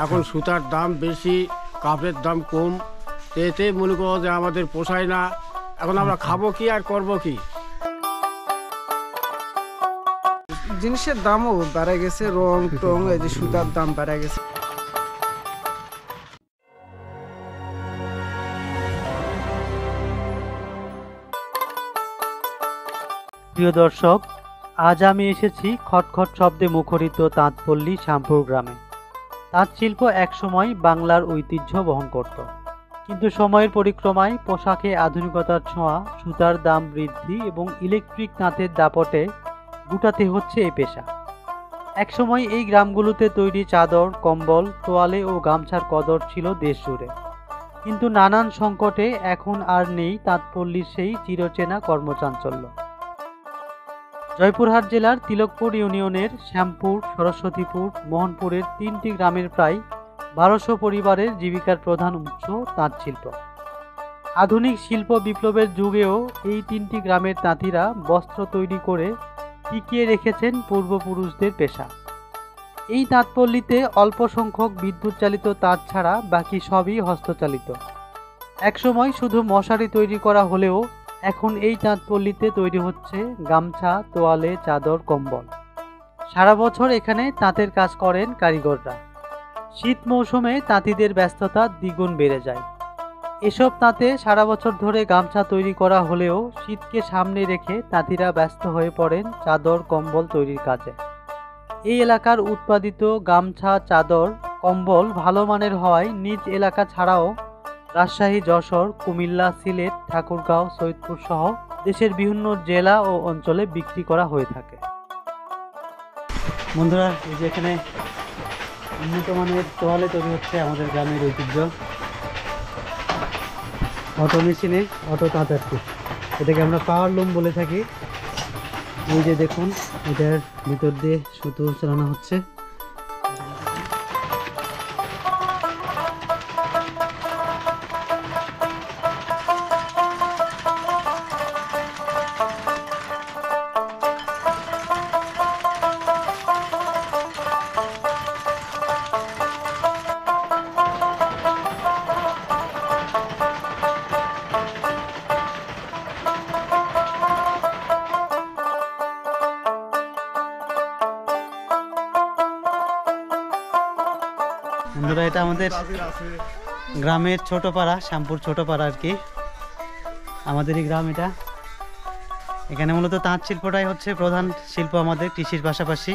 এখন সুতার দাম বেশি, কাপড়ের দাম কম, এতে মনে করো যে আমাদের পোষায় না। এখন আমরা খাবো কি আর করবো কি? জিনিসের দামও বেড়ে গেছে, রং টং এই যে সুতার দাম বেড়ে গেছে। প্রিয় দর্শক, আজ আমি এসেছি খটখট শব্দে মুখরিত তাঁতপল্লী শ্যামপুর গ্রামে। তাঁত শিল্প একসময় বাংলার ঐতিহ্য বহন করত, কিন্তু সময়ের পরিক্রমায় পোশাকে আধুনিকতার ছোঁয়া, সুতার দাম বৃদ্ধি এবং ইলেকট্রিক তাঁতের দাপটে গুটাতে হচ্ছে এই পেশা। একসময় এই গ্রামগুলোতে তৈরি চাদর, কম্বল, তোয়ালে ও গামছার কদর ছিল দেশ জুড়ে, কিন্তু নানান সংকটে এখন আর নেই তাঁতপল্লীর সেই চিরচেনা কর্মচাঞ্চল্য। জয়পুরহাট জেলার তিলকপুর ইউনিয়নের শ্যামপুর, সরস্বতীপুর, মোহনপুরের 3টি গ্রামের প্রায় 1200 পরিবারের জীবিকার প্রধান উৎস তাঁত শিল্প। আধুনিক শিল্প বিপ্লবের যুগেও এই 3টি গ্রামের তাঁতিরা বস্ত্র তৈরি করে টিকিয়ে রেখেছেন পূর্বপুরুষদের পেশা। এই তাঁতপল্লীতে অল্প সংখ্যক বিদ্যুৎ চালিত তাঁত ছাড়া বাকি সবই হস্তচালিত। একসময় শুধু মশারি তৈরি করা হলেও এখন এই তাঁতপল্লীতে তৈরি হচ্ছে গামছা, তোয়ালে, চাদর, কম্বল। সারা বছর এখানে তাঁতের কাজ করেন কারিগররা। শীত মৌসুমে তাঁতিদের ব্যস্ততা দ্বিগুণ বেড়ে যায়। এসব তাঁতে সারা বছর ধরে গামছা তৈরি করা হলেও শীতকে সামনে রেখে তাঁতিরা ব্যস্ত হয়ে পড়েন চাদর, কম্বল তৈরির কাজে। এই এলাকার উৎপাদিত গামছা, চাদর, কম্বল ভালো মানের হওয়ায় নিজ এলাকা ছাড়াও রাজশাহী, যশোর, কুমিল্লা, সিলেট, ঠাকুরগাঁও, সৈয়দপুর সহ দেশের বিভিন্ন জেলা ও অঞ্চলে বিক্রি করা হয়ে থাকে। বন্ধুরা, এই যে এখানে উন্নত মানের তোয়ালে তৈরি হচ্ছে আমাদের গ্রামের ঐতিহ্য। অটো মেশিনে অটো তাঁত আর কি, এটাকে আমরা পাওয়ার লুম বলে থাকি। এই যে দেখুন, এটার ভিতর দিয়ে সুতো চালানো হচ্ছে। বন্ধুরা, এটা আমাদের গ্রামের ছোট পাড়া, শ্যামপুর ছোট পাড়া আর কি, আমাদেরই গ্রাম এটা। এখানে মূলত তাঁত শিল্পটাই হচ্ছে প্রধান শিল্প আমাদের, কৃষির পাশাপাশি।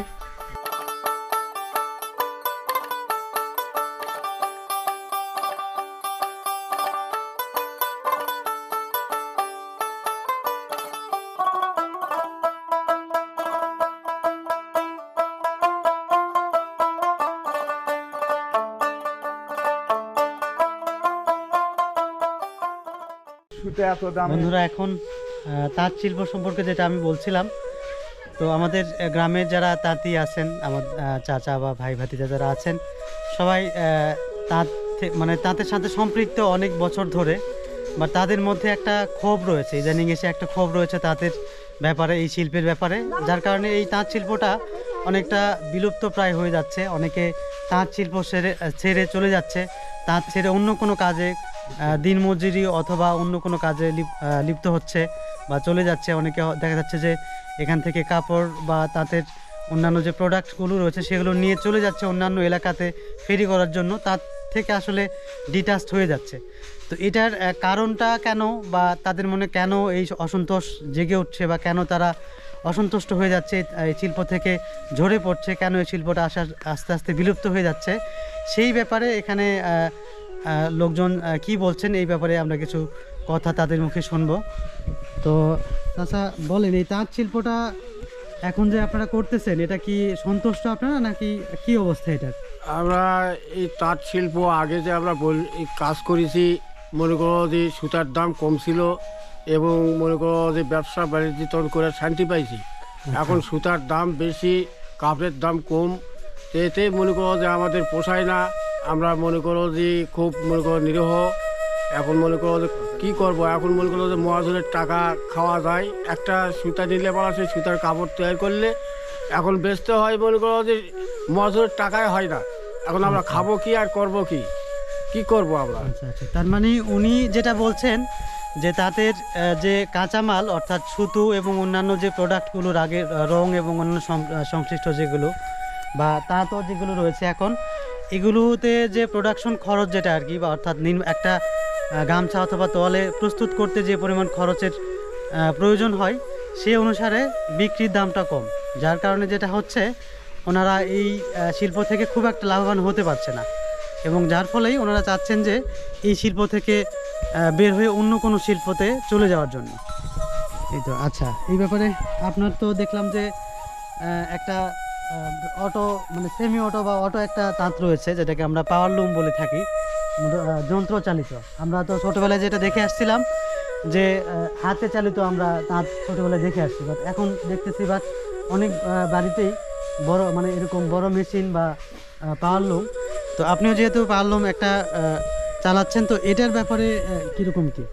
বন্ধুরা, এখন তাঁত শিল্প সম্পর্কে যেটা আমি বলছিলাম, তো আমাদের গ্রামের যারা তাঁতি আছেন, আমার চাচা বা ভাই ভাতিজা যারা আছেন, সবাই তাঁতের সাথে সম্পৃক্ত অনেক বছর ধরে। বা তাদের মধ্যে একটা ক্ষোভ রয়েছে, ইদানিং এসে একটা ক্ষোভ রয়েছে তাঁতের ব্যাপারে, এই শিল্পের ব্যাপারে, যার কারণে এই তাঁত শিল্পটা অনেকটা বিলুপ্ত প্রায় হয়ে যাচ্ছে। অনেকে তাঁত শিল্প ছেড়ে চলে যাচ্ছে, তাঁত ছেড়ে অন্য কোনো কাজে, দিনমজুরি অথবা অন্য কোনো কাজে লিপ্ত হচ্ছে বা চলে যাচ্ছে। অনেকে দেখা যাচ্ছে যে এখান থেকে কাপড় বা তাঁতের অন্যান্য যে প্রোডাক্টগুলো রয়েছে সেগুলো নিয়ে চলে যাচ্ছে অন্যান্য এলাকাতে ফেরি করার জন্য, তার থেকে আসলে ডিটাচড হয়ে যাচ্ছে। তো এটার কারণটা কেন, বা তাদের মনে কেন এই অসন্তোষ জেগে উঠছে, বা কেন তারা অসন্তুষ্ট হয়ে যাচ্ছে, এই শিল্প থেকে ঝরে পড়ছে, কেন এই শিল্পটা আস্তে আস্তে বিলুপ্ত হয়ে যাচ্ছে, সেই ব্যাপারে এখানে লোকজন কি বলছেন এই ব্যাপারে আমরা কিছু কথা তাদের মুখে শুনবো। তো চাচা বলেন, এই তাঁত শিল্পটা এখন যে আপনারা করতেছেন, এটা কি সন্তুষ্ট আপনারা, নাকি কি অবস্থা এটার? আমরা এই তাঁত শিল্প আগে যে আমরা কাজ করেছি, মনে করো যে সুতার দাম কম ছিল এবং মনে করো যে ব্যবসা বাণিজ্য তখন করে শান্তি পাইছি। এখন সুতার দাম বেশি, কাপড়ের দাম কম, এতে মনে করো যে আমাদের পোষায় না। আমরা মনে করো যে খুব মনে করো নিরীহ। এখন মনে করো যে কী করবো, এখন মনে করো যে মহাজনের টাকা খাওয়া যায়। একটা সুতা নিলে বলা, সেই সুতার কাপড় তৈরি করলে এখন বেচতে হয়, মনে করো যে মহাজনের টাকায় হয় না। এখন আমরা খাবো কি আর করব কি কি করব আমরা? আচ্ছা আচ্ছা, তার মানে উনি যেটা বলছেন যে তাদের যে কাঁচামাল অর্থাৎ সুতো এবং অন্যান্য যে প্রোডাক্টগুলোর আগে রং এবং অন্যান্য সংশ্লিষ্ট যেগুলো বা তাঁতও যেগুলো রয়েছে এখন এগুলোতে যে প্রোডাকশন খরচ যেটা আর কি, বা অর্থাৎ একটা গামছা অথবা তোয়ালে প্রস্তুত করতে যে পরিমাণ খরচের প্রয়োজন হয় সে অনুসারে বিক্রির দামটা কম, যার কারণে যেটা হচ্ছে ওনারা এই শিল্প থেকে খুব একটা লাভবান হতে পারছে না, এবং যার ফলেই ওনারা চাচ্ছেন যে এই শিল্প থেকে বের হয়ে অন্য কোনো শিল্পতে চলে যাওয়ার জন্য। এই তো আচ্ছা, এই ব্যাপারে আপনার তো দেখলাম যে একটা অটো মানে সেমি অটো বা অটো একটা তাঁত রয়েছে যেটাকে আমরা পাওয়ার লুম বলে থাকি, যন্ত্র চালিত। আমরা তো ছোটোবেলায় যেটা দেখে আসছিলাম যে হাতে চালিত আমরা তাঁত ছোটোবেলায় দেখে আসছি, বাট এখন দেখতেছি বাট অনেক বাড়িতেই বড় মানে এরকম বড় মেশিন বা পাওয়ার লুম। তো আপনিও যেহেতু পাওয়ার লুম একটা চালাচ্ছেন, তো এটার ব্যাপারে কীরকম কী?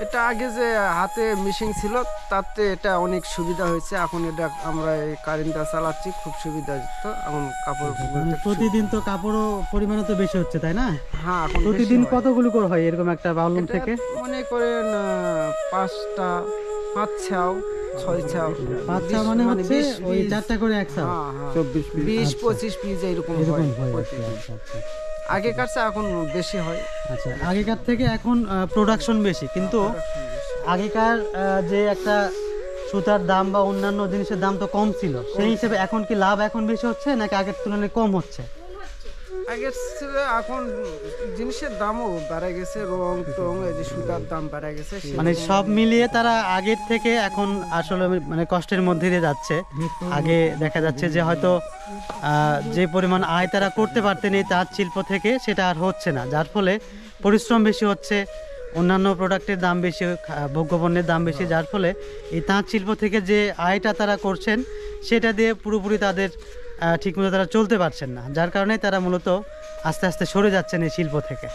এটা আগে যে হাতে মেশিন ছিল তাতে এটা অনেক সুবিধা হয়েছে, এখন এটা আমরা এই কারেন্টটা চালাচ্ছি, খুব সুবিধা তো এখন কাপড় মানে প্রতিদিন তো কাপড়ও পরিমাণও তো বেশি হচ্ছে তাই না? হ্যাঁ, এখন প্রতিদিন কতগুলো করে হয় এরকম একটা পাওয়ার লুম থেকে? মনে করেন 5টা 5 ছাও 6 ছাও 5 ছা মানে হচ্ছে ওই 4টা করে এক ছাও। হ্যাঁ হ্যাঁ 24 20-25 পিস এরকম হয় এরকম হয়। প্রতিদিন। আচ্ছা আচ্ছা আগেকার চেয়ে এখন বেশি হয়। আচ্ছা, আগেকার থেকে এখন প্রোডাকশন বেশি, কিন্তু আগেকার যে একটা সুতার দাম বা অন্যান্য জিনিসের দাম তো কম ছিল, সেই হিসেবে এখন কি লাভ এখন বেশি হচ্ছে নাকি আগের তুলনায় কম হচ্ছে? আগের ছিল, এখন জিনিসের দামও বেড়ে গেছে, রং টং এই যে সুতার দাম বেড়ে গেছে, মানে সব মিলিয়ে তারা আগের থেকে এখন আসলে মানে কষ্টের মধ্যে দিয়ে যাচ্ছে। আগে দেখা যাচ্ছে যে হয়তো যে পরিমাণ আয় তারা করতে পারতেন এই তাঁত শিল্প থেকে সেটা আর হচ্ছে না, যার ফলে পরিশ্রম বেশি হচ্ছে, অন্যান্য প্রোডাক্টের দাম বেশি, ভোগ্যপণ্যের দাম বেশি, যার ফলে এই তাঁত শিল্প থেকে যে আয়টা তারা করছেন সেটা দিয়ে পুরোপুরি তাদের ঠিকমতো তারা চলতে পারছেন না, যার কারণে তারা মূলত আস্তে আস্তে সরে যাচ্ছেন এই শিল্প থেকে।